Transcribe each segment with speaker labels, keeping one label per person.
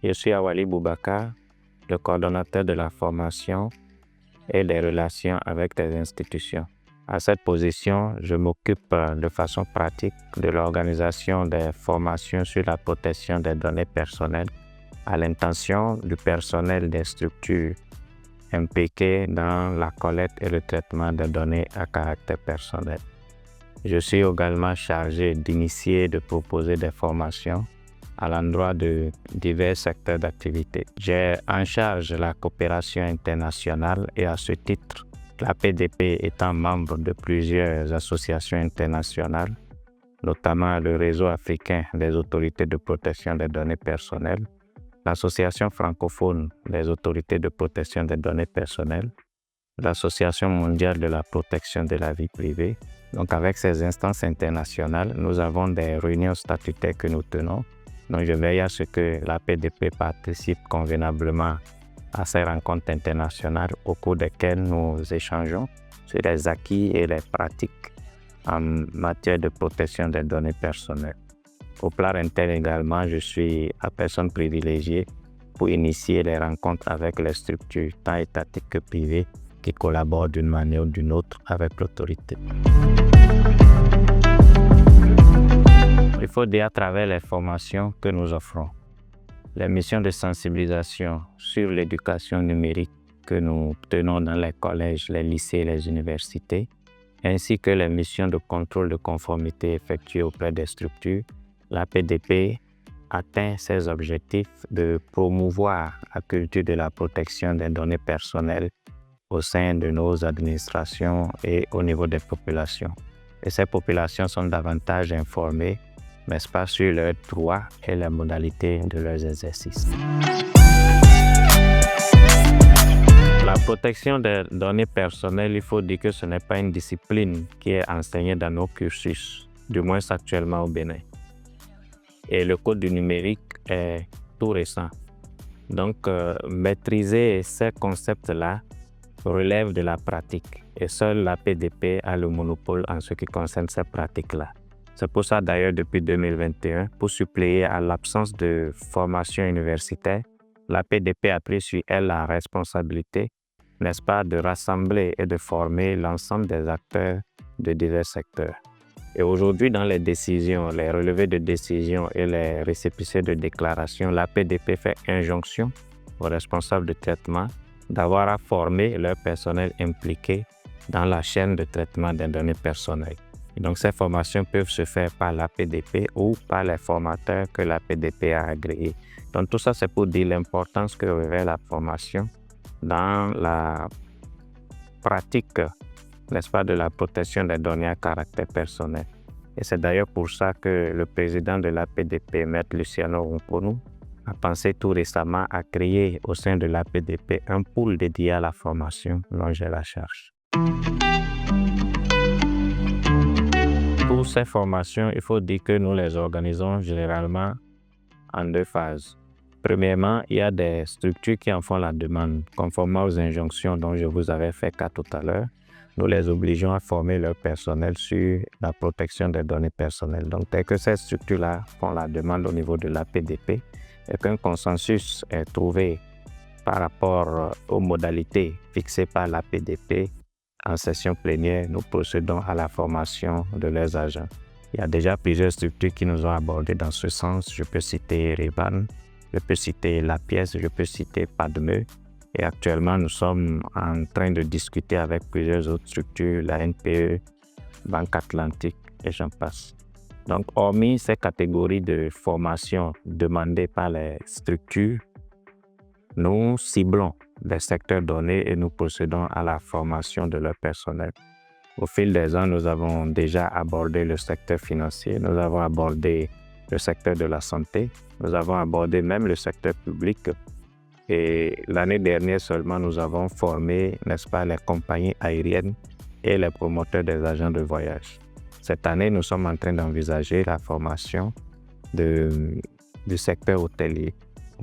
Speaker 1: Je suis Awali Boubacar, le coordonnateur de la formation et des relations avec les institutions. À cette position, je m'occupe de façon pratique de l'organisation des formations sur la protection des données personnelles à l'intention du personnel des structures impliquées dans la collecte et le traitement des données à caractère personnel. Je suis également chargé d'initier et de proposer des formations à l'endroit de divers secteurs d'activité. J'ai en charge la coopération internationale et à ce titre, l'APDP étant membre de plusieurs associations internationales, notamment le Réseau africain des autorités de protection des données personnelles, l'Association francophone des autorités de protection des données personnelles, l'Association mondiale de la protection de la vie privée. Donc avec ces instances internationales, nous avons des réunions statutaires que nous tenons. Donc je veille à ce que l'APDP participe convenablement à ces rencontres internationales au cours desquelles nous échangeons sur les acquis et les pratiques en matière de protection des données personnelles. Au plan interne également, je suis la personne privilégiée pour initier les rencontres avec les structures tant étatiques que privées qui collaborent d'une manière ou d'une autre avec l'autorité. Il faut dire à travers les formations que nous offrons, les missions de sensibilisation sur l'éducation numérique que nous tenons dans les collèges, les lycées et les universités, ainsi que les missions de contrôle de conformité effectuées auprès des structures, l'APDP atteint ses objectifs de promouvoir la culture de la protection des données personnelles au sein de nos administrations et au niveau des populations. Et ces populations sont davantage informées, n'est-ce pas, sur leurs droits et les modalités de leurs exercices. La protection des données personnelles, il faut dire que ce n'est pas une discipline qui est enseignée dans nos cursus, du moins actuellement au Bénin. Et le code du numérique est tout récent. Donc, maîtriser ces concepts-là relève de la pratique. Et seule l'APDP a le monopole en ce qui concerne ces pratiques-là. C'est pour ça d'ailleurs depuis 2021, pour suppléer à l'absence de formation universitaire, l'APDP a pris sur elle la responsabilité, n'est-ce pas, de rassembler et de former l'ensemble des acteurs de divers secteurs. Et aujourd'hui, dans les décisions, les relevés de décisions et les récépissés de déclaration, l'APDP fait injonction aux responsables de traitement d'avoir à former leur personnel impliqué dans la chaîne de traitement des données personnelles. Et donc, ces formations peuvent se faire par l'APDP ou par les formateurs que l'APDP a agréés. Donc, tout ça, c'est pour dire l'importance que revêt la formation dans la pratique, n'est-ce pas, de la protection des données à caractère personnel. Et c'est d'ailleurs pour ça que le président de l'APDP, M. Luciano Ronconou, a pensé tout récemment à créer au sein de l'APDP un pool dédié à la formation dont j'ai la charge. Pour ces formations, il faut dire que nous les organisons généralement en deux phases. Premièrement, il y a des structures qui en font la demande, conformément aux injonctions dont je vous avais fait cas tout à l'heure. Nous les obligeons à former leur personnel sur la protection des données personnelles. Donc, dès que ces structures-là font la demande au niveau de l'APDP et qu'un consensus est trouvé par rapport aux modalités fixées par l'APDP, en session plénière, nous procédons à la formation de leurs agents. Il y a déjà plusieurs structures qui nous ont abordés dans ce sens. Je peux citer Revan, je peux citer La Pièce, je peux citer Padme. Et actuellement, nous sommes en train de discuter avec plusieurs autres structures, la NPE, Banque Atlantique et j'en passe. Donc, hormis ces catégories de formation demandées par les structures, nous ciblons des secteurs donnés et nous procédons à la formation de leur personnel. Au fil des ans, nous avons déjà abordé le secteur financier, nous avons abordé le secteur de la santé, nous avons abordé même le secteur public. Et l'année dernière seulement, nous avons formé, n'est-ce pas, les compagnies aériennes et les promoteurs des agents de voyage. Cette année, nous sommes en train d'envisager la formation du secteur hôtelier.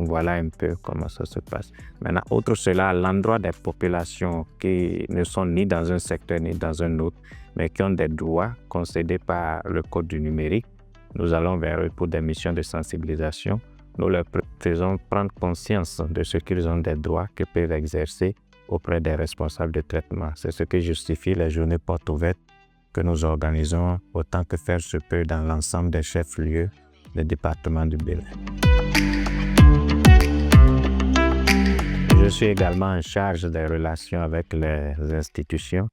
Speaker 1: Voilà un peu comment ça se passe. Maintenant, autre cela, à l'endroit des populations qui ne sont ni dans un secteur ni dans un autre, mais qui ont des droits concédés par le Code du numérique, nous allons vers eux pour des missions de sensibilisation. Nous leur faisons prendre conscience de ce qu'ils ont des droits qu'ils peuvent exercer auprès des responsables de traitement. C'est ce qui justifie les journées portes ouvertes que nous organisons autant que faire se peut dans l'ensemble des chefs-lieux des départements du Bénin. Je suis également en charge des relations avec les institutions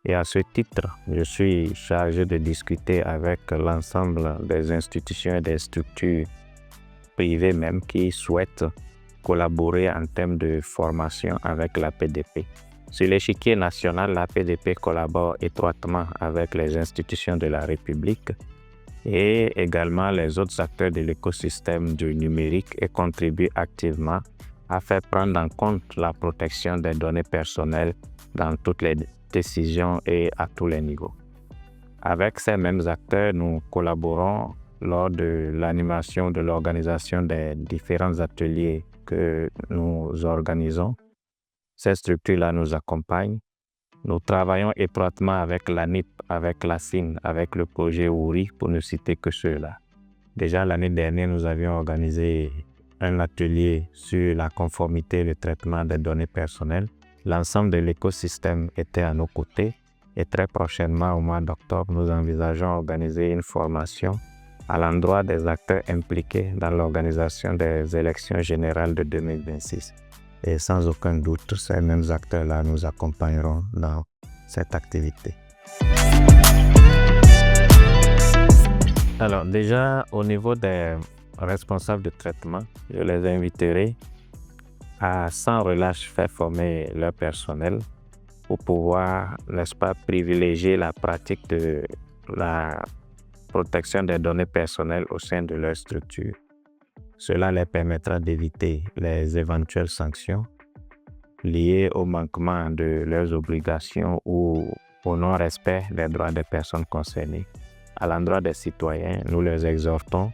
Speaker 1: et à ce titre, je suis chargé de discuter avec l'ensemble des institutions et des structures privées même qui souhaitent collaborer en termes de formation avec l'APDP. Sur l'échiquier national, l'APDP collabore étroitement avec les institutions de la République et également les autres acteurs de l'écosystème du numérique et contribue activement à faire prendre en compte la protection des données personnelles dans toutes les décisions et à tous les niveaux. Avec ces mêmes acteurs, nous collaborons lors de l'animation de l'organisation des différents ateliers que nous organisons. Ces structures-là nous accompagnent. Nous travaillons étroitement avec l'ANIP, avec la CIN, avec le projet OURI, pour ne citer que ceux-là. Déjà l'année dernière, nous avions organisé un atelier sur la conformité et le traitement des données personnelles. L'ensemble de l'écosystème était à nos côtés et très prochainement, au mois d'octobre, nous envisageons organiser une formation à l'endroit des acteurs impliqués dans l'organisation des élections générales de 2026. Et sans aucun doute, ces mêmes acteurs-là nous accompagneront dans cette activité. Alors déjà, au niveau des responsables de traitement, je les inviterai à sans relâche faire former leur personnel pour pouvoir, n'est-ce pas, privilégier la pratique de la protection des données personnelles au sein de leur structure. Cela leur permettra d'éviter les éventuelles sanctions liées au manquement de leurs obligations ou au non-respect des droits des personnes concernées. À l'endroit des citoyens, nous les exhortons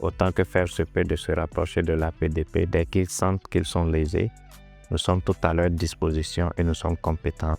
Speaker 1: autant que faire se peut de se rapprocher de l'APDP dès qu'ils sentent qu'ils sont lésés. Nous sommes tout à leur disposition et nous sommes compétents.